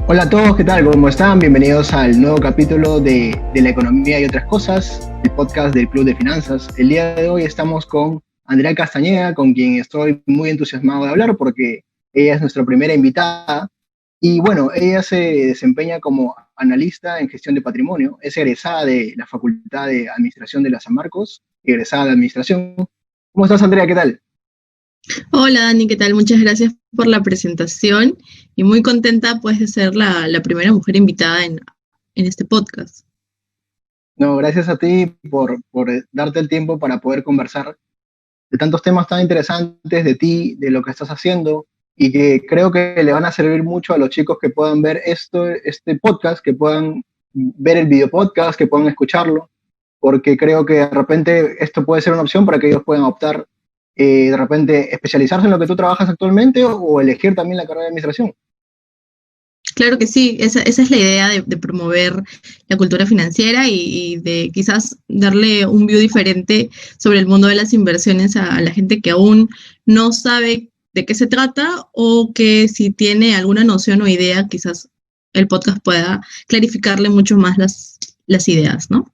Hola a todos, ¿qué tal? ¿Cómo están? Bienvenidos al nuevo capítulo de La Economía y otras cosas, el podcast del Club de Finanzas. El día de hoy estamos con Andrea Castañeda, con quien estoy muy entusiasmado de hablar porque ella es nuestra primera invitada. Y bueno, ella se desempeña como analista en gestión de patrimonio, es egresada de la Facultad de Administración de la San Marcos, egresada de Administración. ¿Cómo estás, Andrea? ¿Qué tal? Hola Dani, ¿qué tal? Muchas gracias por la presentación y muy contenta pues de ser la primera mujer invitada en este podcast. No, gracias a ti por darte el tiempo para poder conversar de tantos temas tan interesantes de ti, de lo que estás haciendo, y que creo que le van a servir mucho a los chicos que puedan ver este podcast, que puedan ver el video podcast, que puedan escucharlo, porque creo que de repente esto puede ser una opción para que ellos puedan optar, de repente especializarse en lo que tú trabajas actualmente o elegir también la carrera de administración. Claro que sí, esa es la idea de promover la cultura financiera y de quizás darle un view diferente sobre el mundo de las inversiones a la gente que aún no sabe de qué se trata o que si tiene alguna noción o idea, quizás el podcast pueda clarificarle mucho más las ideas, ¿no?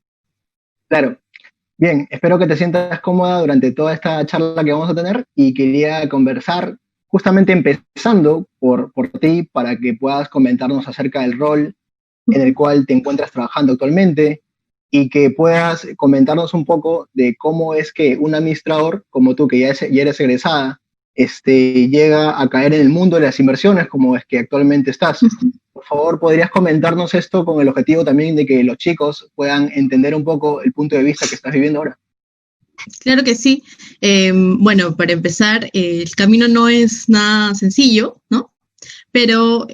Claro. Bien, espero que te sientas cómoda durante toda esta charla que vamos a tener y quería conversar justamente empezando por ti para que puedas comentarnos acerca del rol en el cual te encuentras trabajando actualmente y que puedas comentarnos un poco de cómo es que un administrador como tú, que ya eres egresada, llega a caer en el mundo de las inversiones como es que actualmente estás. Por favor, ¿podrías comentarnos esto con el objetivo también de que los chicos puedan entender un poco el punto de vista que estás viviendo ahora? Claro que sí. Bueno, para empezar, el camino no es nada sencillo, ¿no? Pero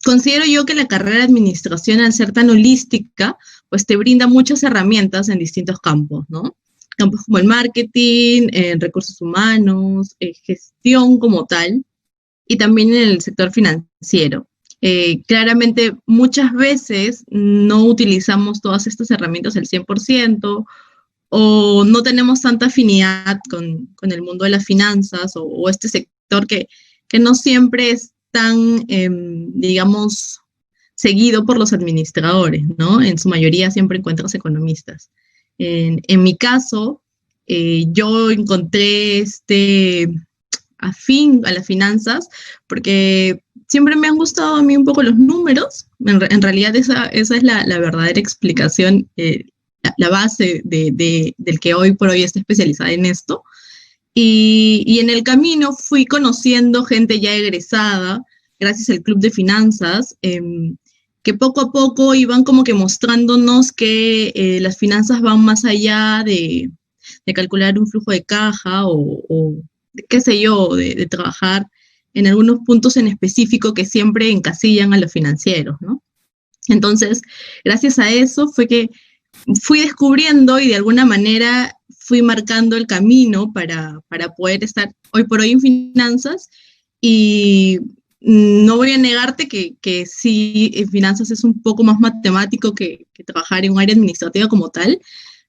considero yo que la carrera de administración, al ser tan holística, pues te brinda muchas herramientas en distintos campos, ¿no? Campos como el marketing, recursos humanos, gestión como tal, y también en el sector financiero. Claramente, muchas veces no utilizamos todas estas herramientas al 100%, o no tenemos tanta afinidad con el mundo de las finanzas o este sector que no siempre es tan, digamos, seguido por los administradores, ¿no? En su mayoría siempre encuentras economistas. En mi caso, yo encontré afín a las finanzas porque siempre me han gustado a mí un poco los números. En realidad esa es la verdadera explicación, la base del que hoy por hoy está especializada en esto. Y en el camino fui conociendo gente ya egresada, gracias al Club de Finanzas, que poco a poco iban como que mostrándonos que las finanzas van más allá de calcular un flujo de caja o qué sé yo, de trabajar en algunos puntos en específico que siempre encasillan a los financieros, ¿no? Entonces, gracias a eso fue que fui descubriendo y de alguna manera fui marcando el camino para poder estar hoy por hoy en finanzas y no voy a negarte que sí, en finanzas es un poco más matemático que trabajar en un área administrativa como tal,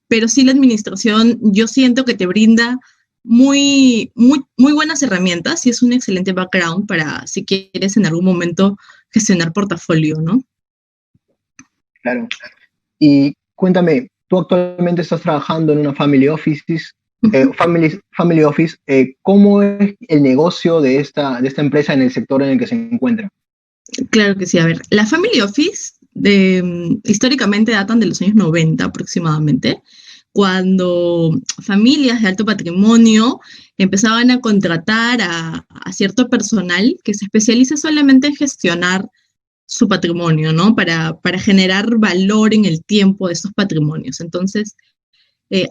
pero sí la administración yo siento que te brinda muy buenas herramientas y es un excelente background para si quieres en algún momento gestionar portafolio, ¿no? Claro. Y cuéntame, tú actualmente estás trabajando en una family office. ¿Cómo es el negocio de esta empresa en el sector en el que se encuentra? Claro que sí. A ver, la Family Office históricamente datan de los años 90 aproximadamente, cuando familias de alto patrimonio empezaban a contratar a cierto personal que se especializa solamente en gestionar su patrimonio, ¿no? Para generar valor en el tiempo de estos patrimonios. Entonces,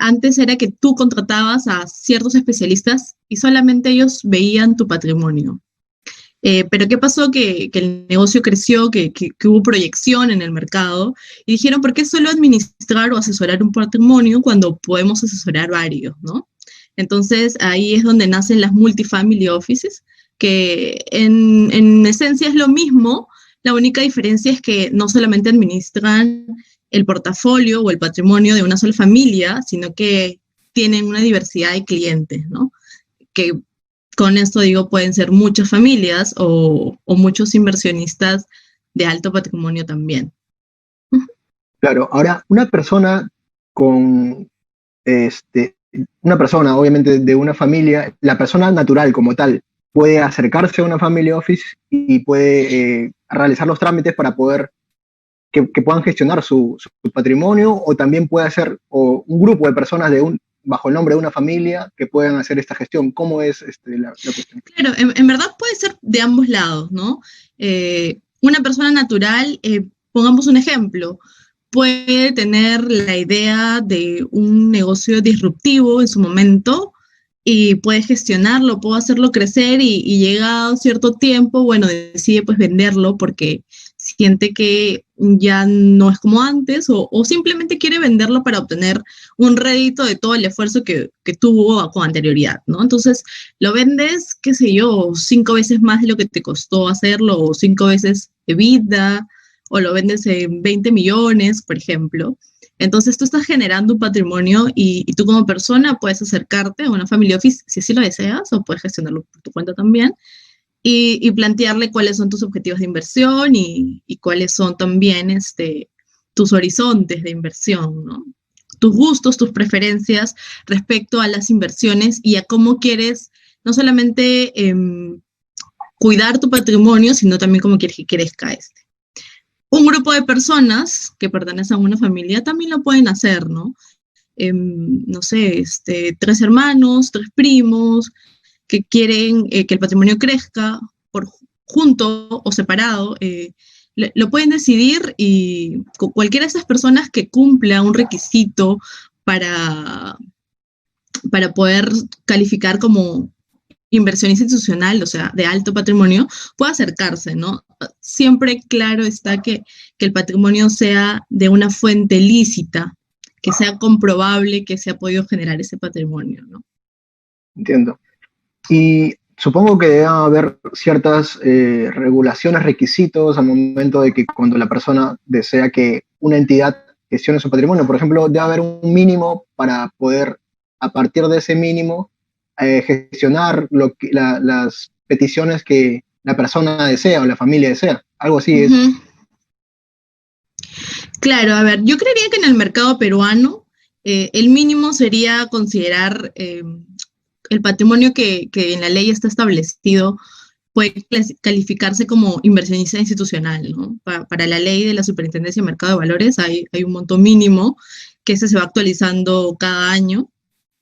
antes era que tú contratabas a ciertos especialistas y solamente ellos veían tu patrimonio. Pero ¿qué pasó? Que el negocio creció, que hubo proyección en el mercado y dijeron, ¿por qué solo administrar o asesorar un patrimonio cuando podemos asesorar varios, ¿no? Entonces ahí es donde nacen las multifamily offices, que en esencia es lo mismo, la única diferencia es que no solamente administran el portafolio o el patrimonio de una sola familia, sino que tienen una diversidad de clientes, ¿no? Que Con esto digo, pueden ser muchas familias o muchos inversionistas de alto patrimonio también. Claro, ahora con, este, una persona, obviamente, de una familia, la persona natural como tal, puede acercarse a una family office y puede realizar los trámites para poder que puedan gestionar su patrimonio, o también puede ser un grupo de personas bajo el nombre de una familia que puedan hacer esta gestión. ¿Cómo es la cuestión? Claro, en verdad puede ser de ambos lados, ¿no? Una persona natural, pongamos un ejemplo, puede tener la idea de un negocio disruptivo en su momento y puede gestionarlo, puede hacerlo crecer y llegado cierto tiempo, bueno, decide pues venderlo porque siente que ya no es como antes o simplemente quiere venderlo para obtener un rédito de todo el esfuerzo que tuvo con anterioridad, ¿no? Entonces, lo vendes, qué sé yo, 5 veces más de lo que te costó hacerlo o 5 veces de vida o lo vendes en 20 millones, por ejemplo. Entonces tú estás generando un patrimonio y tú como persona puedes acercarte a una family office si así lo deseas o puedes gestionarlo por tu cuenta también y plantearle cuáles son tus objetivos de inversión y cuáles son también tus horizontes de inversión, ¿no? Tus gustos, tus preferencias respecto a las inversiones y a cómo quieres no solamente cuidar tu patrimonio, sino también cómo quieres que crezca este. Un grupo de personas que pertenecen a una familia también lo pueden hacer, ¿no? No sé, 3 hermanos, 3 primos, que quieren que el patrimonio crezca por junto o separado, lo pueden decidir y cualquiera de esas personas que cumpla un requisito para, para poder calificar como inversionista institucional, o sea, de alto patrimonio, puede acercarse, ¿no? Siempre claro está que el patrimonio sea de una fuente lícita, que sea comprobable que se ha podido generar ese patrimonio, ¿no? Entiendo. Y supongo que debe haber ciertas regulaciones, requisitos al momento de que cuando la persona desea que una entidad gestione su patrimonio. Por ejemplo, debe haber un mínimo para poder, a partir de ese mínimo, gestionar las peticiones que la persona desea o la familia desea. Algo así es. Claro, a ver, yo creería que en el mercado peruano el mínimo sería considerar el patrimonio que en la ley está establecido puede calificarse como inversionista institucional, ¿no? Para la ley de la Superintendencia de Mercado de Valores hay un monto mínimo que se va actualizando cada año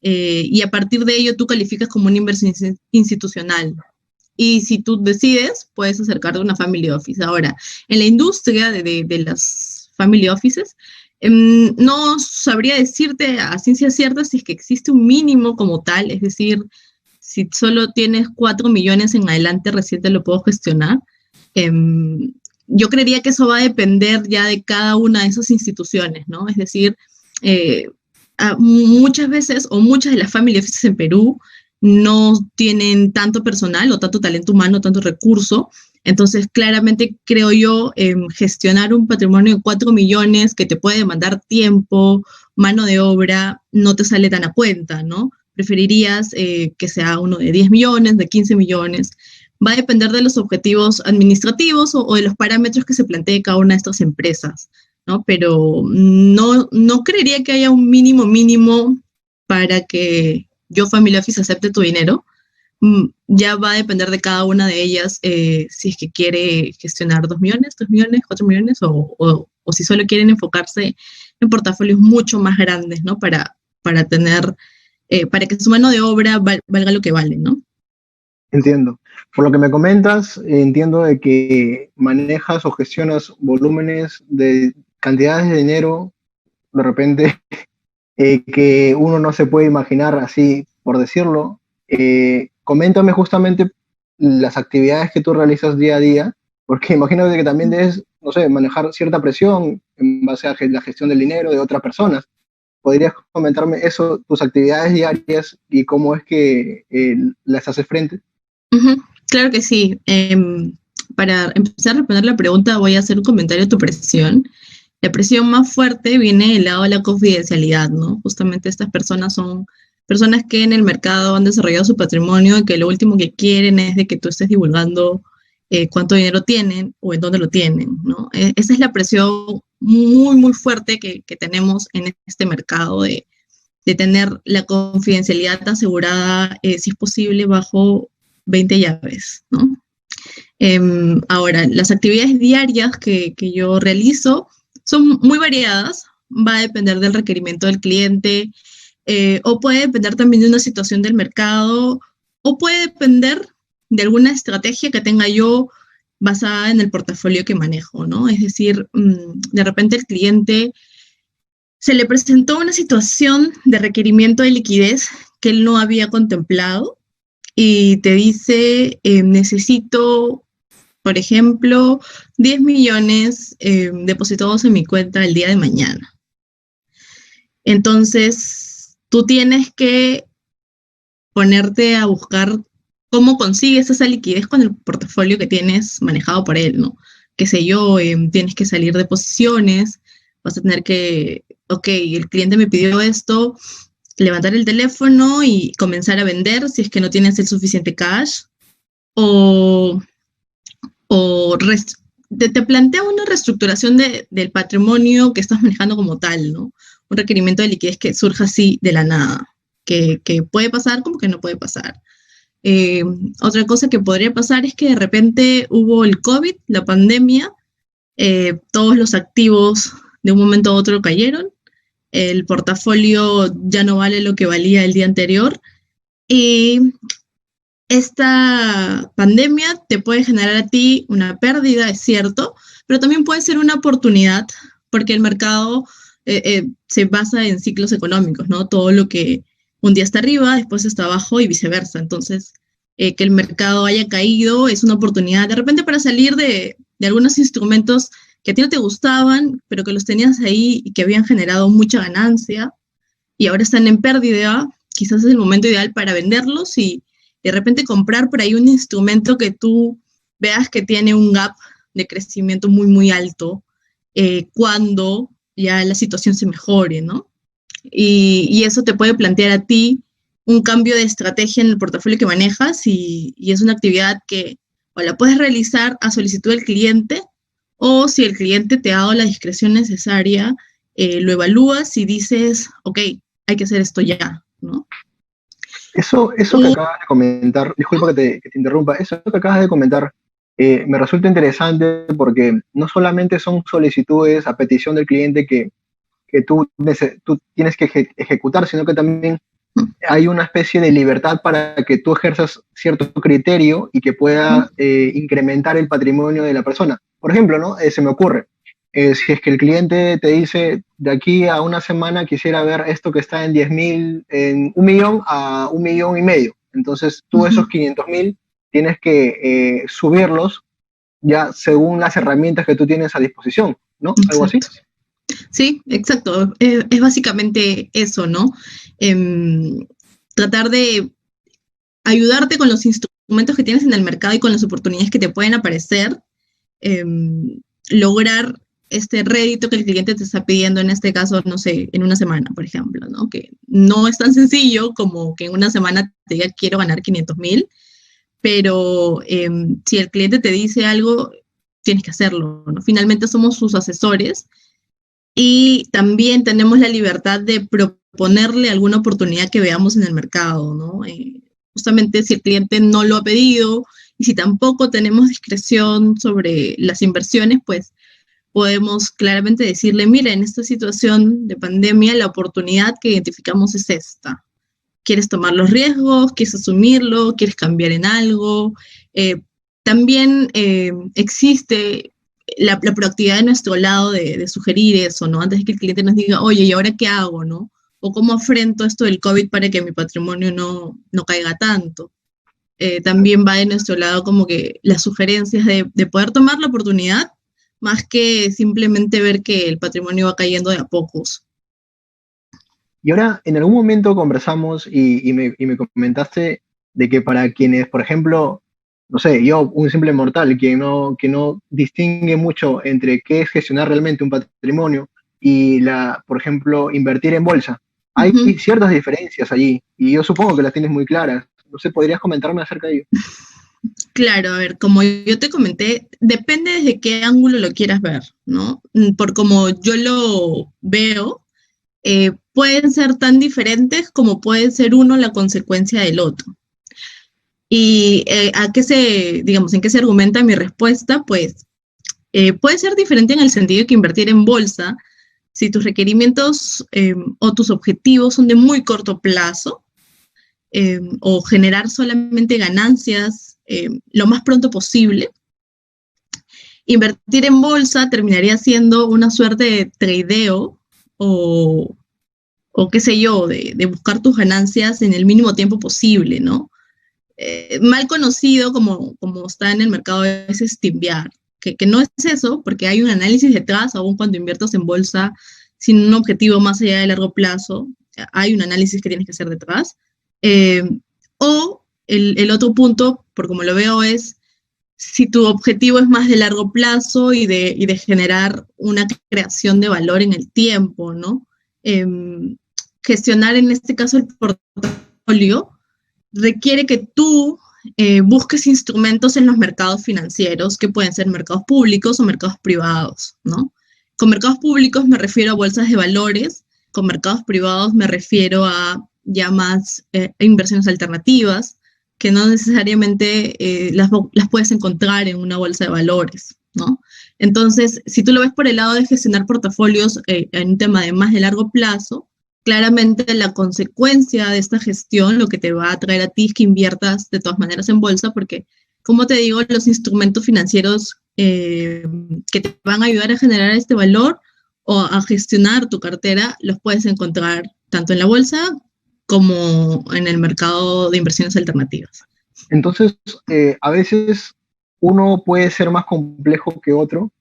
y a partir de ello tú calificas como una inversión institucional. Y si tú decides, puedes acercarte a una family office. Ahora, en la industria de las family offices, no sabría decirte a ciencia cierta si es que existe un mínimo como tal, es decir, si solo tienes 4 millones en adelante, recién te lo puedo gestionar. Yo creería que eso va a depender ya de cada una de esas instituciones, ¿no? Es decir, muchas veces o muchas de las family offices en Perú no tienen tanto personal o tanto talento humano, tanto recurso. Entonces, claramente creo yo, gestionar un patrimonio de 4 millones que te puede demandar tiempo, mano de obra, no te sale tan a cuenta, ¿no? Preferirías que sea uno de 10 millones, de 15 millones. Va a depender de los objetivos administrativos o de los parámetros que se plantee cada una de estas empresas, ¿no? Pero no creería que haya un mínimo para que yo, Family Office, acepte tu dinero. Ya va a depender de cada una de ellas si es que quiere gestionar 2 millones, 3 millones, 4 millones o si solo quieren enfocarse en portafolios mucho más grandes, ¿no? Para tener, para que su mano de obra valga lo que vale, ¿no? Entiendo. Por lo que me comentas, entiendo de que manejas o gestionas volúmenes de cantidades de dinero, de repente, que uno no se puede imaginar así, por decirlo. Coméntame justamente las actividades que tú realizas día a día, porque imagino que también debes, no sé, manejar cierta presión en base a la gestión del dinero de otras personas. ¿Podrías comentarme eso, tus actividades diarias y cómo es que las haces frente? Claro que sí. Para empezar a responder la pregunta, voy a hacer un comentario a tu presión. La presión más fuerte viene del lado de la confidencialidad, ¿no? Justamente estas personas son personas que en el mercado han desarrollado su patrimonio y que lo último que quieren es de que tú estés divulgando cuánto dinero tienen o en dónde lo tienen, ¿no? Esa es la presión muy, muy fuerte que tenemos en este mercado de tener la confidencialidad asegurada, si es posible, bajo 20 llaves, ¿no? Ahora, las actividades diarias que yo realizo son muy variadas, va a depender del requerimiento del cliente, o puede depender también de una situación del mercado, o puede depender de alguna estrategia que tenga yo basada en el portafolio que manejo, ¿no? Es decir, de repente el cliente se le presentó una situación de requerimiento de liquidez que él no había contemplado y te dice, necesito, por ejemplo, 10 millones depositados en mi cuenta el día de mañana. Entonces, tú tienes que ponerte a buscar cómo consigues esa liquidez con el portafolio que tienes manejado por él, ¿no? Qué sé yo, tienes que salir de posiciones, vas a tener que, ok, el cliente me pidió esto, levantar el teléfono y comenzar a vender si es que no tienes el suficiente cash, o te plantea una reestructuración del patrimonio que estás manejando como tal, ¿no? Un requerimiento de liquidez que surja así de la nada, que puede pasar como que no puede pasar. Otra cosa que podría pasar es que de repente hubo el COVID, la pandemia, todos los activos de un momento a otro cayeron, el portafolio ya no vale lo que valía el día anterior y esta pandemia te puede generar a ti una pérdida, es cierto, pero también puede ser una oportunidad porque el mercado se basa en ciclos económicos, ¿no? Todo lo que un día está arriba, después está abajo y viceversa. Entonces, que el mercado haya caído es una oportunidad de repente para salir de algunos instrumentos que a ti no te gustaban, pero que los tenías ahí y que habían generado mucha ganancia y ahora están en pérdida. Quizás es el momento ideal para venderlos y de repente comprar por ahí un instrumento que tú veas que tiene un gap de crecimiento muy, muy alto cuando ya la situación se mejore, ¿no? Y eso te puede plantear a ti un cambio de estrategia en el portafolio que manejas y es una actividad que o la puedes realizar a solicitud del cliente o si el cliente te ha dado la discreción necesaria, lo evalúas y dices, ok, hay que hacer esto ya, ¿no? Eso que acabas de comentar, disculpa que te interrumpa, eso que acabas de comentar me resulta interesante porque no solamente son solicitudes a petición del cliente que tú tienes que ejecutar, sino que también hay una especie de libertad para que tú ejerzas cierto criterio y que pueda incrementar el patrimonio de la persona. Por ejemplo, ¿no? Se me ocurre, si es que el cliente te dice, de aquí a una semana quisiera ver esto que está en 10.000, en 1 millón a 1,5 millones. Entonces tú esos 500.000 tienes que subirlos ya según las herramientas que tú tienes a disposición, ¿no? Algo así. Sí, exacto. Es básicamente eso, ¿no? Tratar de ayudarte con los instrumentos que tienes en el mercado y con las oportunidades que te pueden aparecer, lograr este rédito que el cliente te está pidiendo, en este caso, no sé, en una semana, por ejemplo, ¿no? Que no es tan sencillo como que en una semana te diga quiero ganar 500.000, pero si el cliente te dice algo, tienes que hacerlo, ¿no? Finalmente somos sus asesores y también tenemos la libertad de proponerle alguna oportunidad que veamos en el mercado, ¿no? Justamente si el cliente no lo ha pedido y si tampoco tenemos discreción sobre las inversiones, pues podemos claramente decirle, mira, en esta situación de pandemia la oportunidad que identificamos es esta. ¿Quieres tomar los riesgos? ¿Quieres asumirlo? ¿Quieres cambiar en algo? También existe la proactividad de nuestro lado de sugerir eso, ¿no? Antes de que el cliente nos diga, oye, ¿y ahora qué hago, no? O cómo afrento esto del COVID para que mi patrimonio no caiga tanto. También va de nuestro lado como que las sugerencias de poder tomar la oportunidad más que simplemente ver que el patrimonio va cayendo de a pocos. Y ahora, en algún momento conversamos y me comentaste de que para quienes, por ejemplo, no sé, yo, un simple mortal, que no distingue mucho entre qué es gestionar realmente un patrimonio y por ejemplo, invertir en bolsa. hay ciertas diferencias allí, y yo supongo que las tienes muy claras. No sé, ¿podrías comentarme acerca de ello? Claro, a ver, como yo te comenté, depende desde qué ángulo lo quieras ver, ¿no? Por como yo lo veo, pueden ser tan diferentes como puede ser uno la consecuencia del otro. ¿Y digamos, en qué se argumenta mi respuesta? Pues puede ser diferente en el sentido de que invertir en bolsa, si tus requerimientos o tus objetivos son de muy corto plazo, o generar solamente ganancias lo más pronto posible, invertir en bolsa terminaría siendo una suerte de tradeo o qué sé yo, de buscar tus ganancias en el mínimo tiempo posible, ¿no? Mal conocido como está en el mercado es timbiar, que no es eso, porque hay un análisis detrás, aún cuando inviertas en bolsa sin un objetivo más allá de largo plazo, hay un análisis que tienes que hacer detrás. Eh, o el otro punto, por como lo veo, es si tu objetivo es más de largo plazo y de generar una creación de valor en el tiempo, ¿no? Eh, Gestionar en este caso el portafolio requiere que tú busques instrumentos en los mercados financieros, que pueden ser mercados públicos o mercados privados, ¿no? Con mercados públicos me refiero a bolsas de valores, con mercados privados me refiero a ya más inversiones alternativas, que no necesariamente las puedes encontrar en una bolsa de valores, ¿no? Entonces, si tú lo ves por el lado de gestionar portafolios en un tema de más de largo plazo, claramente la consecuencia de esta gestión, lo que te va a traer a ti es que inviertas de todas maneras en bolsa, porque, como te digo, los instrumentos financieros que te van a ayudar a generar este valor o a gestionar tu cartera, los puedes encontrar tanto en la bolsa como en el mercado de inversiones alternativas. Entonces, a veces uno puede ser más complejo que otro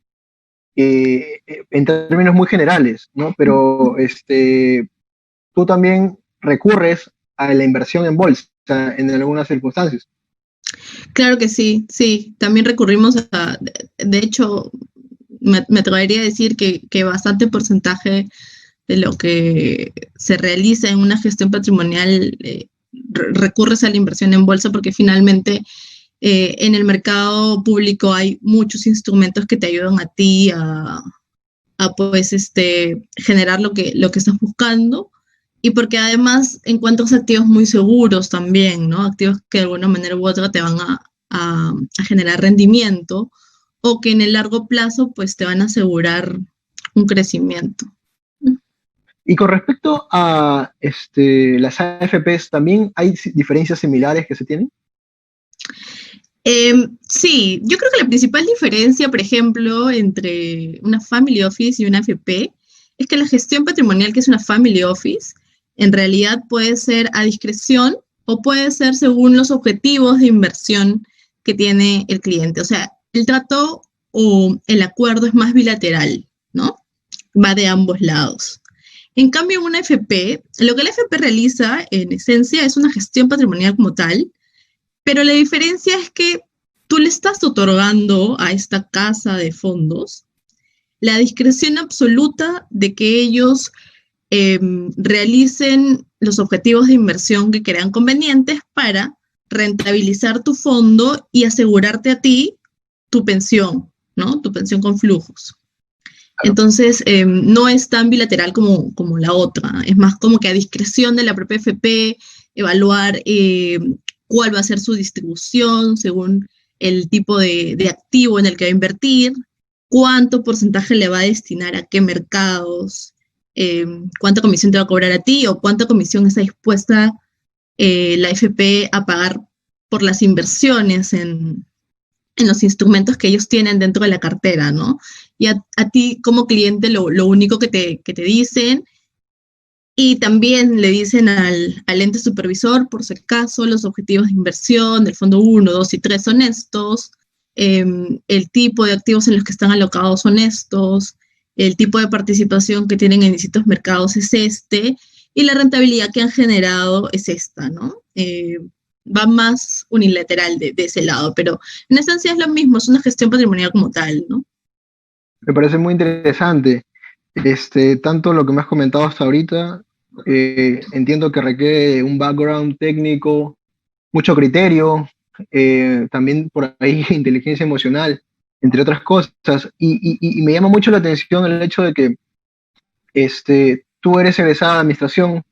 en términos muy generales, ¿no? Pero tú también recurres a la inversión en bolsa en algunas circunstancias. Claro que sí, sí. También recurrimos de hecho, me atrevería a decir que bastante porcentaje de lo que se realiza en una gestión patrimonial recurres a la inversión en bolsa porque finalmente en el mercado público hay muchos instrumentos que te ayudan a ti a pues generar lo que estás buscando y porque además encuentras activos muy seguros también, ¿no? Activos que de alguna manera u otra te van a generar rendimiento o que en el largo plazo pues te van a asegurar un crecimiento. Y con respecto a las AFPs, ¿también hay diferencias similares que se tienen? Sí, yo creo que la principal diferencia, por ejemplo, entre una Family Office y una AFP es que la gestión patrimonial, que es una Family Office, en realidad puede ser a discreción o puede ser según los objetivos de inversión que tiene el cliente. O sea, el trato o el acuerdo es más bilateral, ¿no? Va de ambos lados. En cambio, una AFP, lo que la AFP realiza en esencia es una gestión patrimonial como tal, pero la diferencia es que tú le estás otorgando a esta casa de fondos la discreción absoluta de que ellos realicen los objetivos de inversión que crean convenientes para rentabilizar tu fondo y asegurarte a ti tu pensión, ¿no? Tu pensión con flujos. Entonces, no es tan bilateral como la otra, es más como que a discreción de la propia FP, evaluar cuál va a ser su distribución según el tipo de activo en el que va a invertir, cuánto porcentaje le va a destinar a qué mercados, cuánta comisión te va a cobrar a ti o cuánta comisión está dispuesta la FP a pagar por las inversiones en los instrumentos que ellos tienen dentro de la cartera, ¿no? Y a ti como cliente lo único que te dicen y también le dicen al ente supervisor, por si acaso, los objetivos de inversión del fondo 1, 2 y 3 son estos, el tipo de activos en los que están alocados son estos, el tipo de participación que tienen en distintos mercados es este, y la rentabilidad que han generado es esta, ¿no? Va más unilateral de ese lado, pero en esencia es lo mismo, es una gestión patrimonial como tal, ¿no? Me parece muy interesante, tanto lo que me has comentado hasta ahorita Entiendo que requiere un background técnico, mucho criterio, también por ahí inteligencia emocional, entre otras cosas. Y me llama mucho la atención el hecho de que tú eres egresada de administración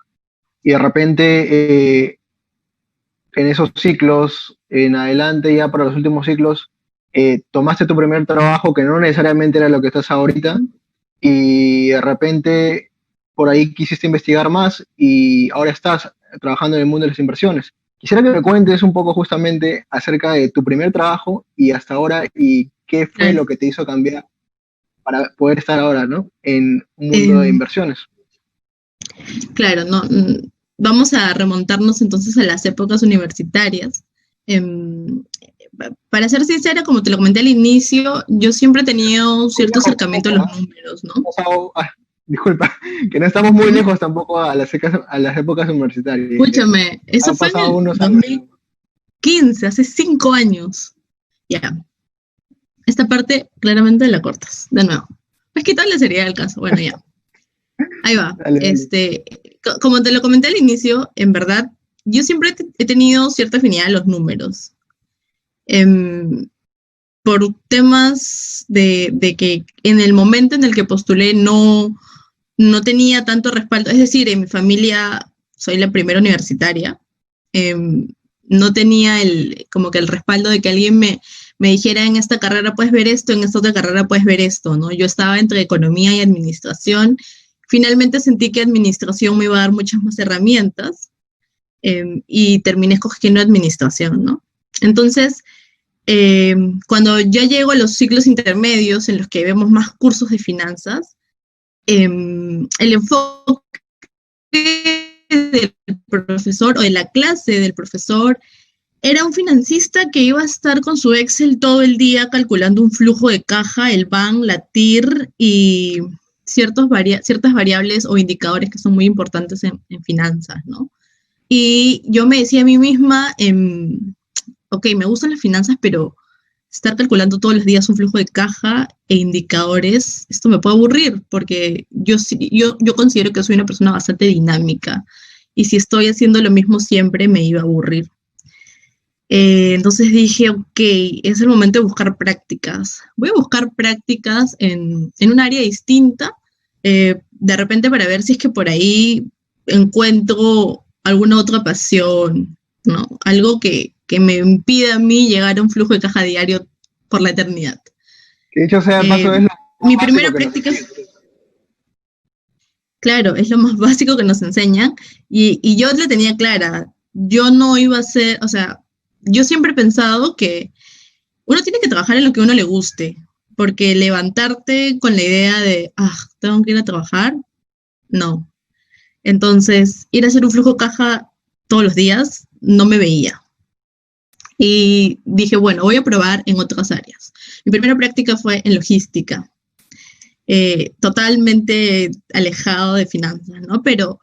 y de repente en esos ciclos, en adelante ya para los últimos ciclos, tomaste tu primer trabajo que no necesariamente era lo que estás ahorita y de repente por ahí quisiste investigar más y ahora estás trabajando en el mundo de las inversiones. Quisiera que me cuentes un poco justamente acerca de tu primer trabajo y hasta ahora y qué fue Claro. lo que te hizo cambiar para poder estar ahora, ¿no? En un mundo de Em, inversiones. claro, no, vamos a remontarnos entonces a las épocas universitarias. Em, para ser sincera, como te lo comenté al inicio, yo siempre he tenido un Muy cierto lejos acercamiento a tampoco, los ¿ah? números, ¿no? Disculpa, que no estamos muy Ujú. lejos tampoco a las épocas universitarias. Escúchame, eso Han fue en pasado el unos años. 2015, hace 5 años. Ya, esta parte claramente la cortas, de nuevo. Pues quitarle la seriedad del caso. Bueno, ya. Ahí va. Dale, dale. Como te lo comenté al inicio, en verdad, yo siempre he tenido cierta afinidad a los números. Em, por temas de que en el momento en el que postulé no tenía tanto respaldo. Es decir, en mi familia soy la primera universitaria. em, no tenía como que el respaldo de que alguien me dijera en esta carrera puedes ver esto, en esta otra carrera puedes ver esto, ¿no? Yo estaba entre economía y administración. Finalmente sentí que administración me iba a dar muchas más herramientas, y terminé escogiendo administración, ¿no? Entonces, cuando ya llego a los ciclos intermedios en los que vemos más cursos de finanzas, el enfoque del profesor o de la clase del profesor era un financista que iba a estar con su Excel todo el día calculando un flujo de caja, el BAN, la TIR y ciertas variables o indicadores que son muy importantes en finanzas, ¿no? Y yo me decía a mí misma, ok, me gustan las finanzas, pero estar calculando todos los días un flujo de caja e indicadores, esto me puede aburrir, porque yo considero que soy una persona bastante dinámica, y si estoy haciendo lo mismo siempre me iba a aburrir. Entonces dije, ok, es el momento de buscar prácticas. Voy a buscar prácticas en un área distinta, de repente para ver si es que por ahí encuentro alguna otra pasión, ¿no? Algo que me impida a mí llegar a un flujo de caja diario por la eternidad. Que dicho sea de paso, es Eh, lo más mi básico primera que nos práctica, enseñan. claro, es lo más básico que nos enseñan, y yo la tenía clara. Yo no iba a ser, o sea, yo siempre he pensado que uno tiene que trabajar en lo que a uno le guste, porque levantarte con la idea de, tengo que ir a trabajar, no. Entonces, ir a hacer un flujo caja todos los días no me veía. Y dije, bueno, voy a probar en otras áreas. Mi primera práctica fue en logística, totalmente alejado de finanzas, ¿no? Pero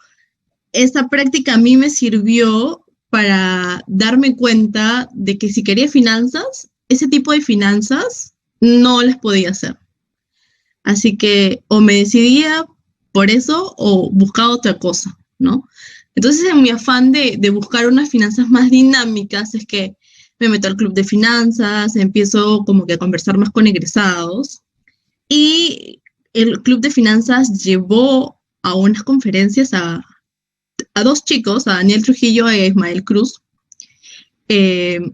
esta práctica a mí me sirvió para darme cuenta de que si quería finanzas, ese tipo de finanzas no las podía hacer. Así que o me decidía por eso o buscaba otra cosa, ¿no? Entonces, en mi afán de buscar unas finanzas más dinámicas, es que me meto al club de finanzas, empiezo como que a conversar más con egresados, y el club de finanzas llevó a unas conferencias a dos chicos, a Daniel Trujillo e Ismael Cruz.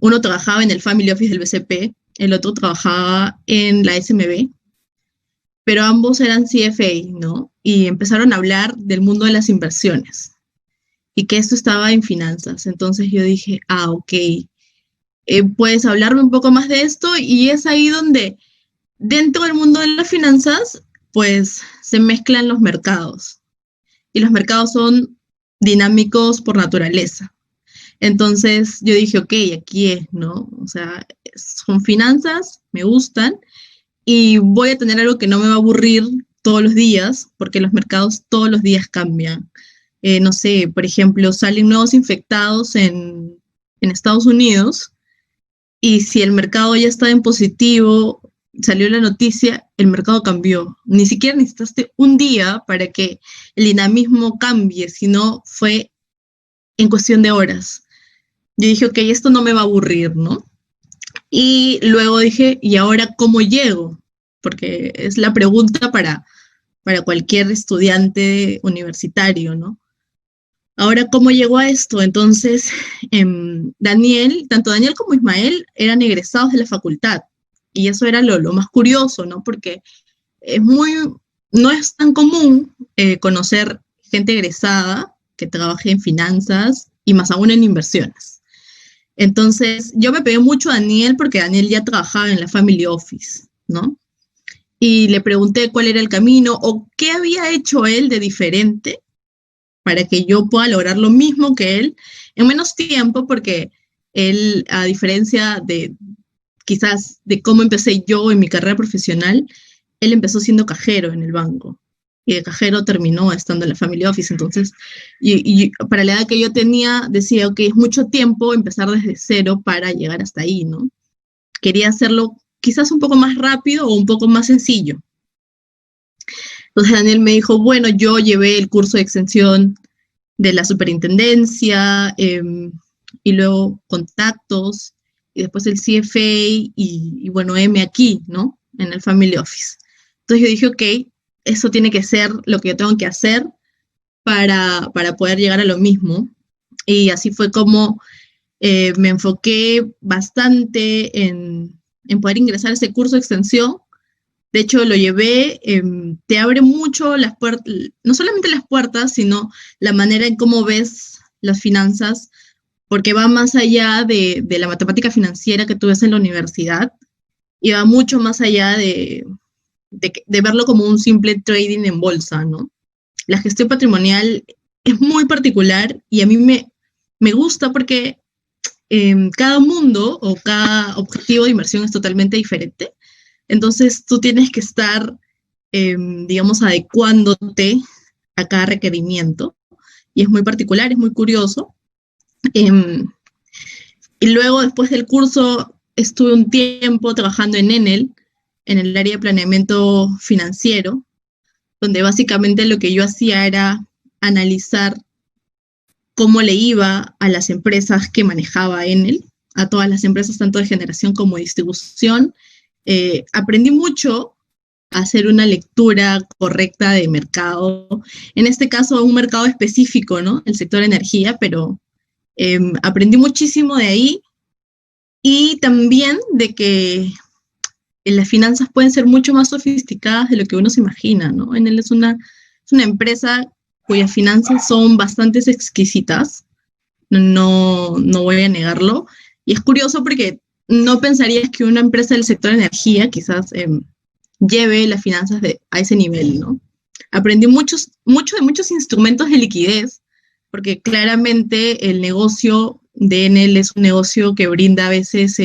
Uno trabajaba en el Family Office del BCP, el otro trabajaba en la SMB, pero ambos eran CFA, ¿no? Y empezaron a hablar del mundo de las inversiones y que esto estaba en finanzas. Entonces yo dije, ok, puedes hablarme un poco más de esto, y es ahí donde dentro del mundo de las finanzas, pues se mezclan los mercados, y los mercados son dinámicos por naturaleza. Entonces yo dije, ok, aquí es, ¿no? O sea, son finanzas, me gustan, y voy a tener algo que no me va a aburrir todos los días, porque los mercados todos los días cambian. No sé, por ejemplo, salen nuevos infectados en Estados Unidos, y si el mercado ya está en positivo salió la noticia, el mercado cambió. Ni siquiera necesitaste un día para que el dinamismo cambie, sino fue en cuestión de horas. Yo dije, ok, esto no me va a aburrir, ¿no? Y luego dije, ¿y ahora cómo llego? Porque es la pregunta para cualquier estudiante universitario, ¿no? Ahora, ¿cómo llegó a esto? Entonces, tanto Daniel como Ismael eran egresados de la facultad. Y eso era lo más curioso, ¿no? Porque no es tan común conocer gente egresada que trabaje en finanzas y más aún en inversiones. Entonces, yo me pegué mucho a Daniel porque Daniel ya trabajaba en la Family Office, ¿no? Y le pregunté cuál era el camino o qué había hecho él de diferente para que yo pueda lograr lo mismo que él en menos tiempo, porque él, a diferencia de quizás de cómo empecé yo en mi carrera profesional, él empezó siendo cajero en el banco y de cajero terminó estando en la Family Office. Entonces, y para la edad que yo tenía, decía, ok, es mucho tiempo empezar desde cero para llegar hasta ahí, ¿no? Quería hacerlo quizás un poco más rápido o un poco más sencillo. Entonces Daniel me dijo, bueno, yo llevé el curso de extensión de la superintendencia y luego contactos y después el CFA y bueno, M aquí, ¿no? En el Family Office. Entonces yo dije, ok, eso tiene que ser lo que yo tengo que hacer para poder llegar a lo mismo. Y así fue como me enfoqué bastante en poder ingresar a ese curso de extensión. De hecho, lo llevé, te abre mucho las puertas, no solamente las puertas, sino la manera en cómo ves las finanzas, porque va más allá de la matemática financiera que tú ves en la universidad, y va mucho más allá de verlo como un simple trading en bolsa, ¿no? La gestión patrimonial es muy particular y a mí me gusta porque cada mundo o cada objetivo de inversión es totalmente diferente. Entonces tú tienes que estar, digamos, adecuándote a cada requerimiento. Y es muy particular, es muy curioso. Y luego, después del curso, estuve un tiempo trabajando en Enel, en el área de planeamiento financiero, donde básicamente lo que yo hacía era analizar cómo le iba a las empresas que manejaba Enel, a todas las empresas, tanto de generación como de distribución. Aprendí mucho a hacer una lectura correcta de mercado, en este caso un mercado específico, ¿no? El sector energía, pero aprendí muchísimo de ahí y también de que las finanzas pueden ser mucho más sofisticadas de lo que uno se imagina, ¿no? Enel es una empresa cuyas finanzas son bastante exquisitas, no voy a negarlo, y es curioso porque no pensarías que una empresa del sector energía quizás lleve las finanzas a ese nivel, ¿no? Aprendí mucho de muchos instrumentos de liquidez, porque claramente el negocio de Enel es un negocio que brinda a veces,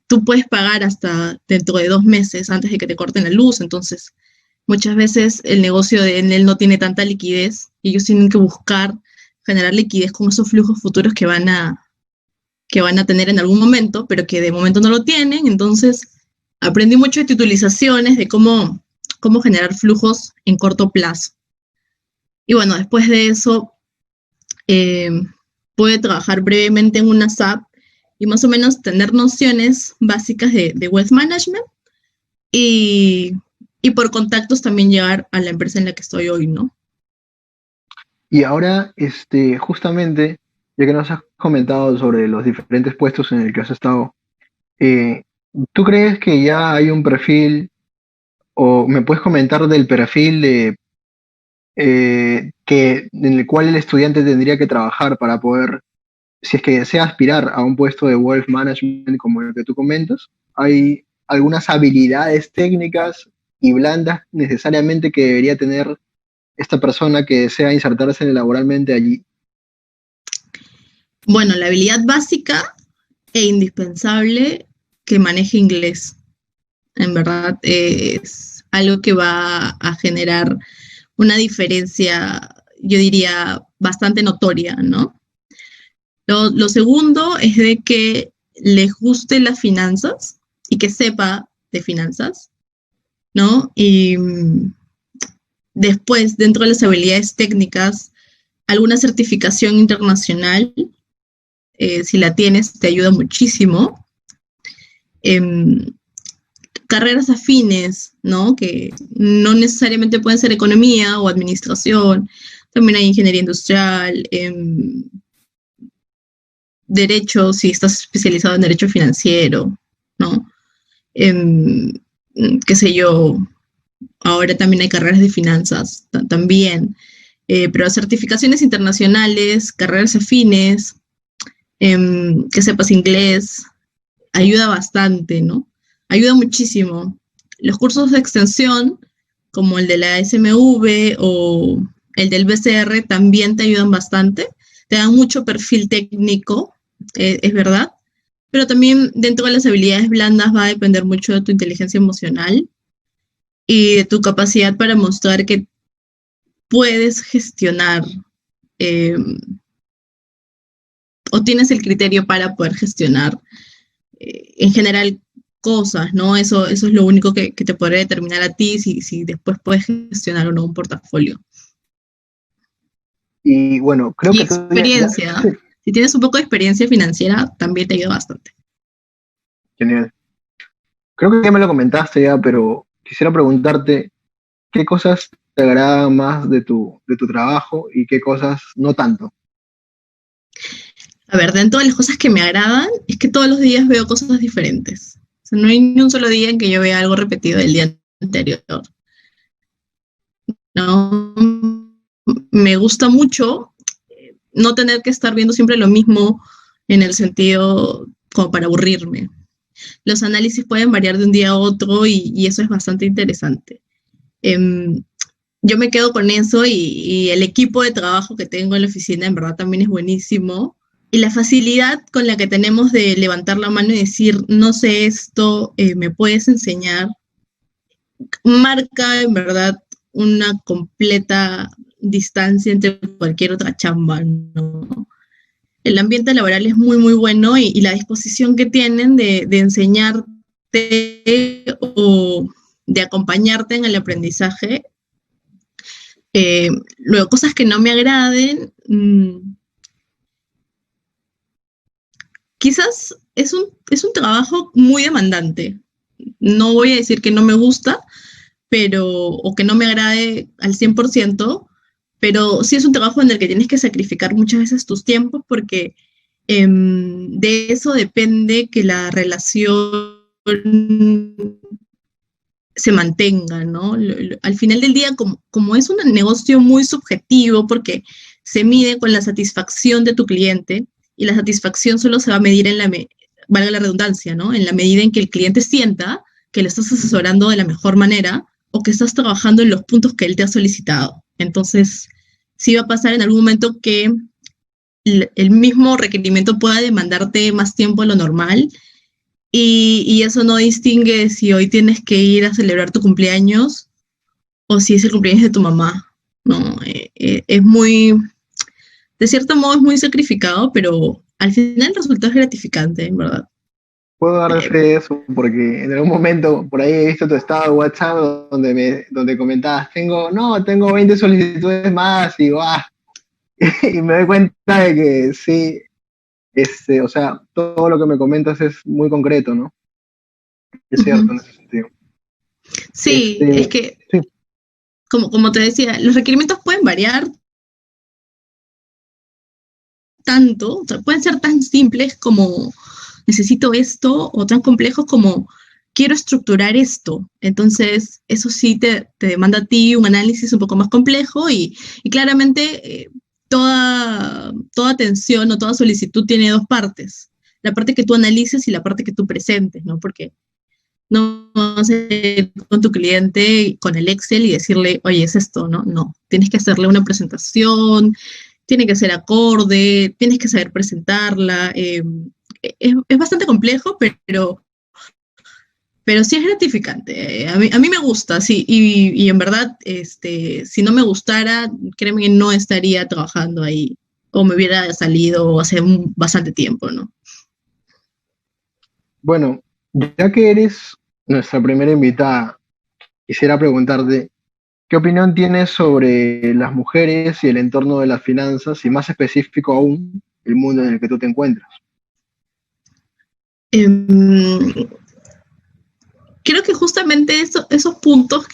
tú puedes pagar hasta dentro de 2 meses antes de que te corten la luz, entonces muchas veces el negocio de Enel no tiene tanta liquidez y ellos tienen que buscar generar liquidez con esos flujos futuros que van a tener en algún momento, pero que de momento no lo tienen. Entonces aprendí mucho de titulizaciones, de cómo generar flujos en corto plazo. Y bueno, después de eso pude trabajar brevemente en una SAP y más o menos tener nociones básicas de wealth management y por contactos también llegar a la empresa en la que estoy hoy, ¿no? Y ahora, justamente, ya que nos has comentado sobre los diferentes puestos en el que has estado, eh, ¿tú crees que ya hay un perfil, o me puedes comentar del perfil en el cual el estudiante tendría que trabajar para poder, si es que desea aspirar a un puesto de wealth management como el que tú comentas? ¿Hay algunas habilidades técnicas y blandas necesariamente que debería tener esta persona que desea insertarse laboralmente allí? Bueno, la habilidad básica e indispensable, que maneje inglés. En verdad es algo que va a generar una diferencia, yo diría, bastante notoria, ¿no? Lo segundo es de que les guste las finanzas que sepa de finanzas, ¿no? Y después, dentro de las habilidades técnicas, alguna certificación internacional, si la tienes, te ayuda muchísimo. Carreras afines, ¿no? Que no necesariamente pueden ser economía o administración, también hay ingeniería industrial, derecho, si estás especializado en derecho financiero, ¿no? Qué sé yo, ahora también hay carreras de finanzas, también, pero certificaciones internacionales, carreras afines, que sepas inglés, ayuda bastante, ¿no? Ayuda muchísimo. Los cursos de extensión, como el de la SMV o el del BCR, también te ayudan bastante. Te dan mucho perfil técnico, es verdad, pero también dentro de las habilidades blandas va a depender mucho de tu inteligencia emocional y de tu capacidad para mostrar que puedes gestionar o tienes el criterio para poder gestionar en general cosas, ¿no? Eso es lo único que te podría determinar a ti si después puedes gestionar o no un portafolio. Y bueno, creo Y que experiencia. Sí. Si tienes un poco de experiencia financiera, también te ayuda bastante. Genial. Creo que ya me lo comentaste ya, pero quisiera preguntarte qué cosas te agradan más de tu trabajo y qué cosas no tanto. A ver, dentro de las cosas que me agradan es que todos los días veo cosas diferentes. O sea, no hay ni un solo día en que yo vea algo repetido del día anterior. No, me gusta mucho no tener que estar viendo siempre lo mismo en el sentido como para aburrirme. Los análisis pueden variar de un día a otro y eso es bastante interesante. Yo me quedo con eso y el equipo de trabajo que tengo en la oficina en verdad también es buenísimo. Y la facilidad con la que tenemos de levantar la mano y decir, no sé esto, ¿me puedes enseñar? Marca en verdad una completa distancia entre cualquier otra chamba, ¿no? El ambiente laboral es muy, muy bueno y la disposición que tienen de enseñarte o de acompañarte en el aprendizaje. Luego, cosas que no me agraden, quizás es un trabajo muy demandante. No voy a decir que no me gusta, o que no me agrade al 100%, pero sí es un trabajo en el que tienes que sacrificar muchas veces tus tiempos porque de eso depende que la relación se mantenga, ¿no? Al final del día, como es un negocio muy subjetivo porque se mide con la satisfacción de tu cliente y la satisfacción solo se va a medir valga la redundancia, ¿no? En la medida en que el cliente sienta que le estás asesorando de la mejor manera o que estás trabajando en los puntos que él te ha solicitado. Entonces, sí va a pasar en algún momento que el mismo requerimiento pueda demandarte más tiempo de lo normal y eso no distingue si hoy tienes que ir a celebrar tu cumpleaños o si es el cumpleaños de tu mamá, ¿no? Es muy, de cierto modo es muy sacrificado, pero al final el resultado es gratificante, en verdad. Puedo dar fe de eso porque en algún momento por ahí he visto tu estado de WhatsApp donde comentabas, tengo 20 solicitudes más y y me doy cuenta de que sí, o sea, todo lo que me comentas es muy concreto, ¿no? Es cierto en ese sentido. Sí, es que, sí. Como te decía, los requerimientos pueden variar tanto, o sea, pueden ser tan simples como necesito esto, o tan complejos como quiero estructurar esto. Entonces, eso sí te demanda a ti un análisis un poco más complejo y claramente toda atención o toda solicitud tiene dos partes. La parte que tú analices y la parte que tú presentes, ¿no? Porque no vas a ir con tu cliente con el Excel y decirle, oye, es esto, ¿no? No, tienes que hacerle una presentación, tiene que ser acorde, tienes que saber presentarla. Es bastante complejo, pero sí es gratificante. A mí me gusta, sí, y en verdad, si no me gustara, créeme que no estaría trabajando ahí, o me hubiera salido hace bastante tiempo, ¿no? Bueno, Ya que eres nuestra primera invitada, quisiera preguntarte, ¿qué opinión tienes sobre las mujeres y el entorno de las finanzas y más específico aún, el mundo en el que tú te encuentras? Em, Creo que justamente esos puntos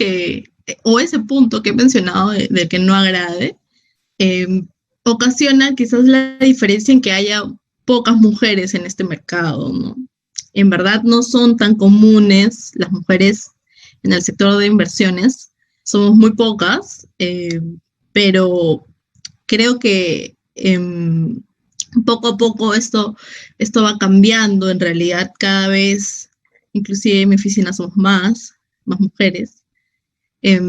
o ese punto que he mencionado de que no agrade, eh, ocasiona quizás la diferencia en que haya pocas mujeres en este mercado, ¿no? En verdad no son tan comunes las mujeres en el sector de inversiones, somos muy pocas, pero creo que poco a poco esto va cambiando, en realidad cada vez, inclusive en mi oficina somos más mujeres. Eh,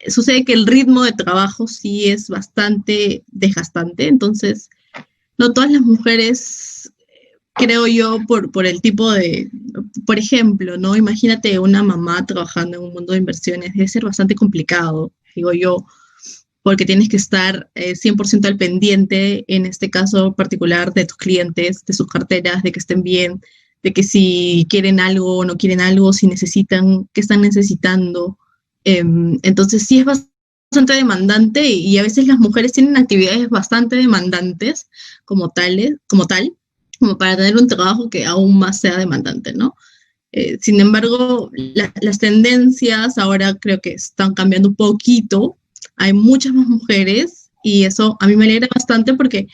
Sucede que el ritmo de trabajo sí es bastante desgastante, entonces no todas las mujeres, creo yo, por el tipo por ejemplo, ¿no? Imagínate una mamá trabajando en un mundo de inversiones, debe ser bastante complicado, digo yo, porque tienes que estar 100% al pendiente, en este caso particular, de tus clientes, de sus carteras, de que estén bien, de que si quieren algo o no quieren algo, si necesitan, qué están necesitando. Entonces sí es bastante demandante y a veces las mujeres tienen actividades bastante demandantes como para tener un trabajo que aún más sea demandante, ¿no? Sin embargo, las tendencias ahora creo que están cambiando un poquito, hay muchas más mujeres y eso a mí me alegra bastante porque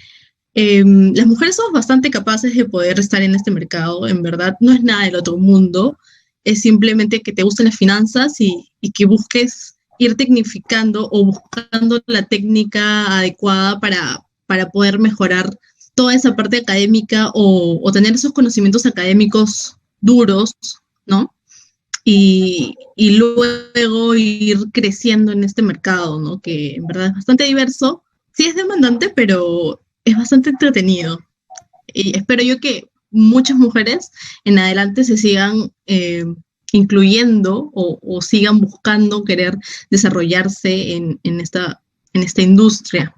las mujeres somos bastante capaces de poder estar en este mercado, en verdad no es nada del otro mundo, es simplemente que te gusten las finanzas y que busques ir tecnificando o buscando la técnica adecuada para poder mejorar toda esa parte académica o tener esos conocimientos académicos duros, ¿no? Y luego ir creciendo en este mercado, ¿no? Que en verdad es bastante diverso. Sí es demandante, pero es bastante entretenido. Y espero yo que muchas mujeres en adelante se sigan incluyendo o sigan buscando querer desarrollarse en esta industria.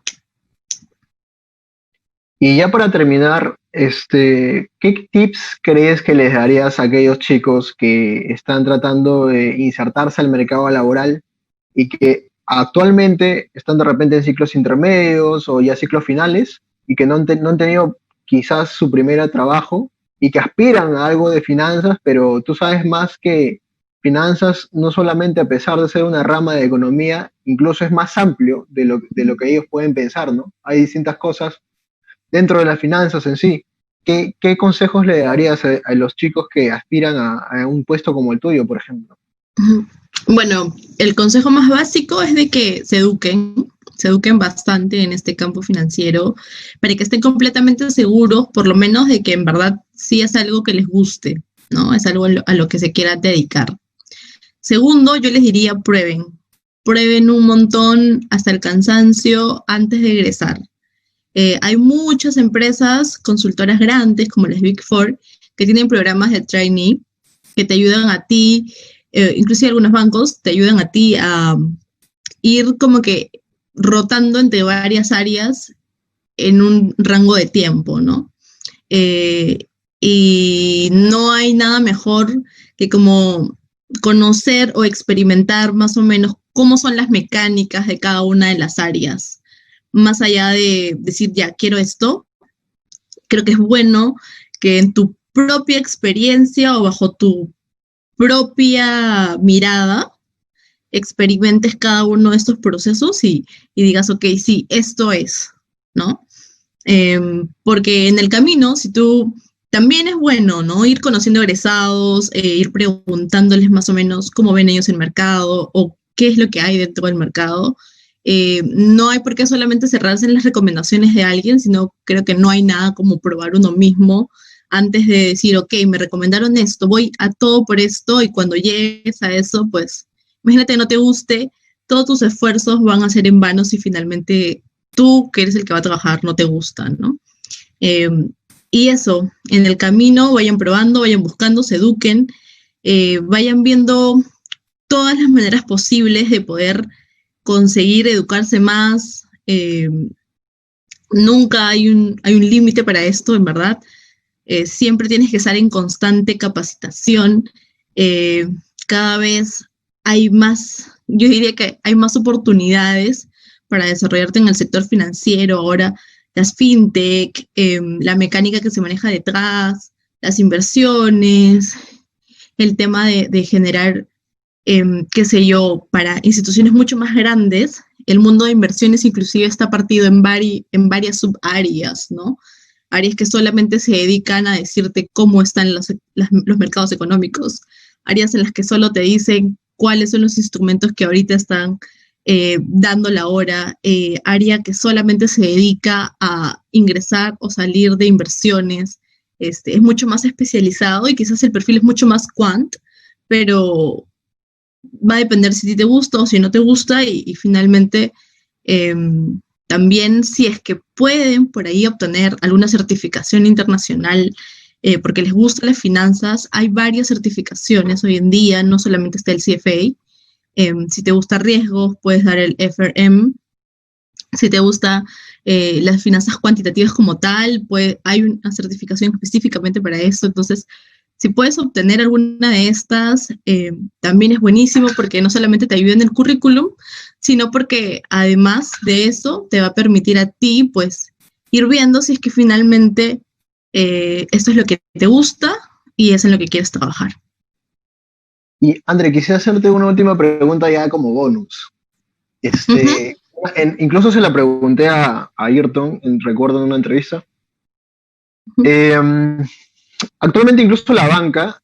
Y ya para terminar, ¿qué tips crees que les darías a aquellos chicos que están tratando de insertarse al mercado laboral y que actualmente están de repente en ciclos intermedios o ya ciclos finales y que no han tenido quizás su primer trabajo y que aspiran a algo de finanzas, pero tú sabes más que finanzas no solamente a pesar de ser una rama de economía, incluso es más amplio de lo que ellos pueden pensar, ¿no? Hay distintas cosas dentro de las finanzas en sí? ¿Qué consejos le darías a los chicos que aspiran a un puesto como el tuyo, por ejemplo? Bueno, el consejo más básico es de que se eduquen bastante en este campo financiero, para que estén completamente seguros, por lo menos, de que en verdad sí es algo que les guste, ¿no? Es algo a lo que se quieran dedicar. Segundo, yo les diría prueben un montón hasta el cansancio antes de egresar. Hay muchas empresas consultoras grandes, como las Big Four, que tienen programas de trainee que te ayudan a ti, inclusive algunos bancos te ayudan a ti a ir como que rotando entre varias áreas en un rango de tiempo, ¿no? Eh, y no hay nada mejor que como conocer o experimentar más o menos cómo son las mecánicas de cada una de las áreas. Más allá de decir, ya, quiero esto, creo que es bueno que en tu propia experiencia o bajo tu propia mirada experimentes cada uno de estos procesos y digas, ok, sí, esto es, ¿no? Porque en el camino, si tú también es bueno, ¿no? Ir conociendo egresados, ir preguntándoles más o menos cómo ven ellos el mercado o qué es lo que hay dentro del mercado. No hay por qué solamente cerrarse en las recomendaciones de alguien, sino creo que no hay nada como probar uno mismo antes de decir, ok, me recomendaron esto, voy a todo por esto y cuando llegues a eso, pues imagínate no te guste, todos tus esfuerzos van a ser en vano si finalmente tú, que eres el que va a trabajar, no te gusta, ¿no? Eh, y eso, en el camino vayan probando, vayan buscando, se eduquen, vayan viendo todas las maneras posibles de poder conseguir educarse más. Nunca hay un límite para esto, en verdad. siempre tienes que estar en constante capacitación. Cada vez hay más, yo diría que hay más oportunidades para desarrollarte en el sector financiero. Ahora las fintech, la mecánica que se maneja detrás, las inversiones, el tema de generar, qué sé yo, para instituciones mucho más grandes. El mundo de inversiones inclusive está partido en varias subáreas, ¿no? Áreas que solamente se dedican a decirte cómo están los mercados económicos, áreas en las que solo te dicen cuáles son los instrumentos que ahorita están dando la hora, área que solamente se dedica a ingresar o salir de inversiones. Es mucho más especializado y quizás el perfil es mucho más quant, pero va a depender si a ti te gusta o si no te gusta, y finalmente también si es que pueden por ahí obtener alguna certificación internacional porque les gustan las finanzas. Hay varias certificaciones hoy en día, no solamente está el CFA. Si te gusta riesgos, puedes dar el FRM. Si te gusta las finanzas cuantitativas como tal, pues hay una certificación específicamente para eso. Entonces, si puedes obtener alguna de estas, también es buenísimo, porque no solamente te ayuda en el currículum, sino porque además de eso te va a permitir a ti, pues, ir viendo si es que finalmente esto es lo que te gusta y es en lo que quieres trabajar. Y André, quisiera hacerte una última pregunta ya como bonus. Incluso se la pregunté a Ayrton, recuerdo en una entrevista. Actualmente incluso la banca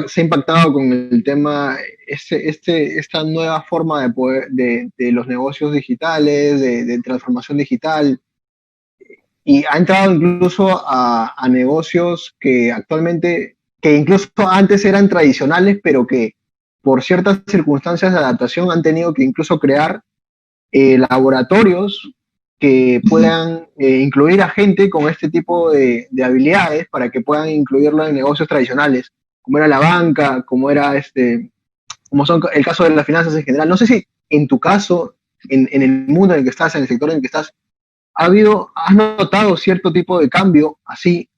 se ha impactado con el tema, esta nueva forma de poder, de los negocios digitales, de transformación digital, y ha entrado incluso a negocios que actualmente, que incluso antes eran tradicionales, pero que por ciertas circunstancias de adaptación han tenido que incluso crear laboratorios que puedan incluir a gente con este tipo de habilidades para que puedan incluirlo en negocios tradicionales, como era la banca, como era como son el caso de las finanzas en general. No sé si en tu caso, en el mundo en el que estás, en el sector en el que estás, has notado cierto tipo de cambio así,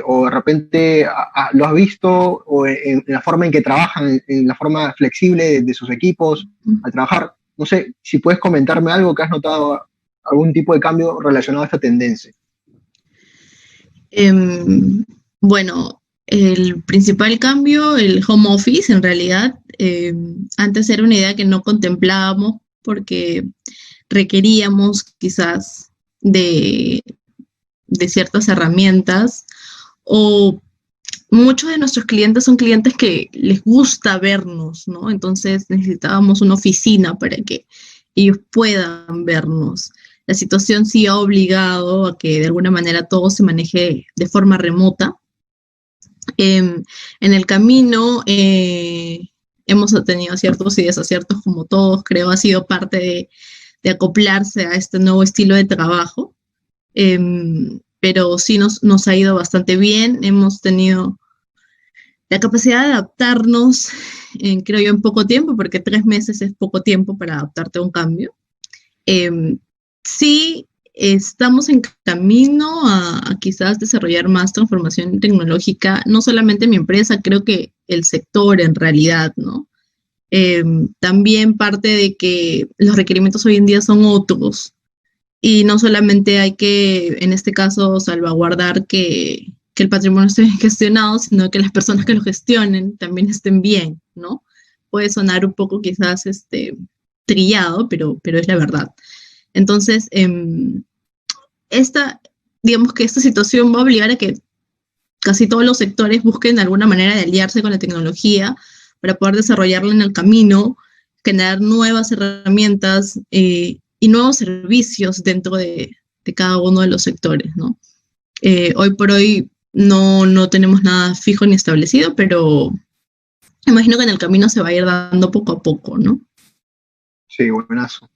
o de repente lo has visto, o en la forma en que trabajan, en la forma flexible de sus equipos al trabajar. No sé si puedes comentarme algo que has notado, algún tipo de cambio relacionado a esta tendencia. Bueno, el principal cambio, el home office, en realidad, antes era una idea que no contemplábamos porque requeríamos quizás de ciertas herramientas, o muchos de nuestros clientes son clientes que les gusta vernos, ¿no? Entonces necesitábamos una oficina para que ellos puedan vernos. La situación sí ha obligado a que de alguna manera todo se maneje de forma remota. En el camino hemos tenido ciertos y desaciertos, como todos, creo, ha sido parte de acoplarse a este nuevo estilo de trabajo. Pero sí nos ha ido bastante bien. Hemos tenido la capacidad de adaptarnos, creo yo, en poco tiempo, porque 3 meses es poco tiempo para adaptarte a un cambio. Sí, estamos en camino a quizás desarrollar más transformación tecnológica, no solamente mi empresa, creo que el sector en realidad, ¿no? También parte de que los requerimientos hoy en día son otros, y no solamente hay que, en este caso, salvaguardar que el patrimonio esté bien gestionado, sino que las personas que lo gestionen también estén bien, ¿no? Puede sonar un poco quizás trillado, pero es la verdad. Entonces, digamos que esta situación va a obligar a que casi todos los sectores busquen alguna manera de aliarse con la tecnología para poder desarrollarla en el camino, generar nuevas herramientas y nuevos servicios dentro de cada uno de los sectores, ¿no? Hoy por hoy no tenemos nada fijo ni establecido, pero imagino que en el camino se va a ir dando poco a poco, ¿no? Sí, buenazo.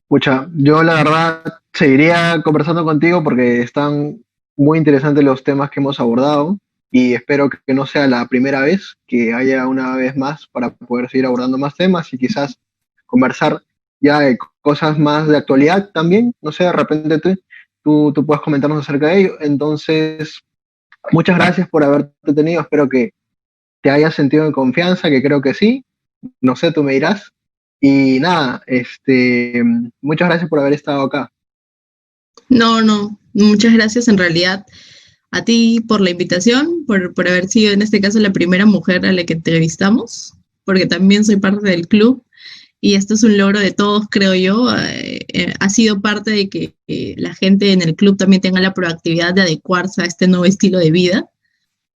Pucha, yo la verdad seguiría conversando contigo porque están muy interesantes los temas que hemos abordado, y espero que no sea la primera vez, que haya una vez más para poder seguir abordando más temas y quizás conversar ya de cosas más de actualidad también. No sé, de repente tú puedas comentarnos acerca de ello. Entonces, muchas gracias por haberte tenido. Espero que te hayas sentido en confianza, que creo que sí. No sé, tú me dirás. Y nada, muchas gracias por haber estado acá. No, muchas gracias en realidad a ti por la invitación, por haber sido en este caso la primera mujer a la que entrevistamos, porque también soy parte del club y esto es un logro de todos, creo yo. Ha sido parte de que la gente en el club también tenga la proactividad de adecuarse a este nuevo estilo de vida.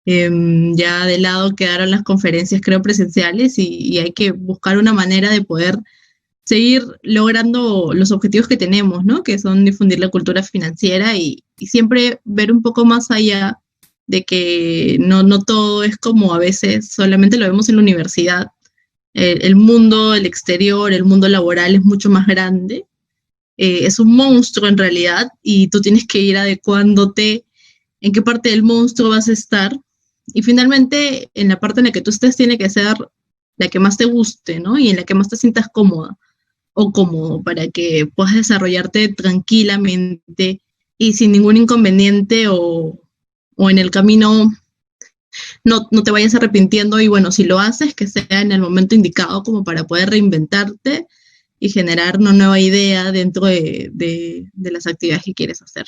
Ya de lado quedaron las conferencias, creo, presenciales y hay que buscar una manera de poder seguir logrando los objetivos que tenemos, ¿no? Que son difundir la cultura financiera y siempre ver un poco más allá de que no todo es como a veces solamente lo vemos en la universidad. El mundo, el exterior, el mundo laboral es mucho más grande. Es un monstruo en realidad y tú tienes que ir adecuándote en qué parte del monstruo vas a estar. Y finalmente, en la parte en la que tú estés tiene que ser la que más te guste, ¿no? Y en la que más te sientas cómoda o cómodo para que puedas desarrollarte tranquilamente y sin ningún inconveniente o en el camino no te vayas arrepintiendo y bueno, si lo haces, que sea en el momento indicado como para poder reinventarte y generar una nueva idea dentro de las actividades que quieres hacer.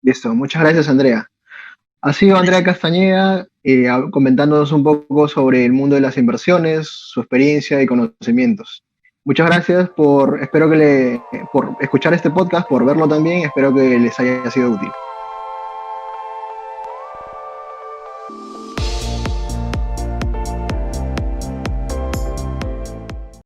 Listo, muchas gracias, Andrea. Ha sido Andrea Castañeda comentándonos un poco sobre el mundo de las inversiones, su experiencia y conocimientos. Muchas gracias por escuchar este podcast, por verlo también, espero que les haya sido útil.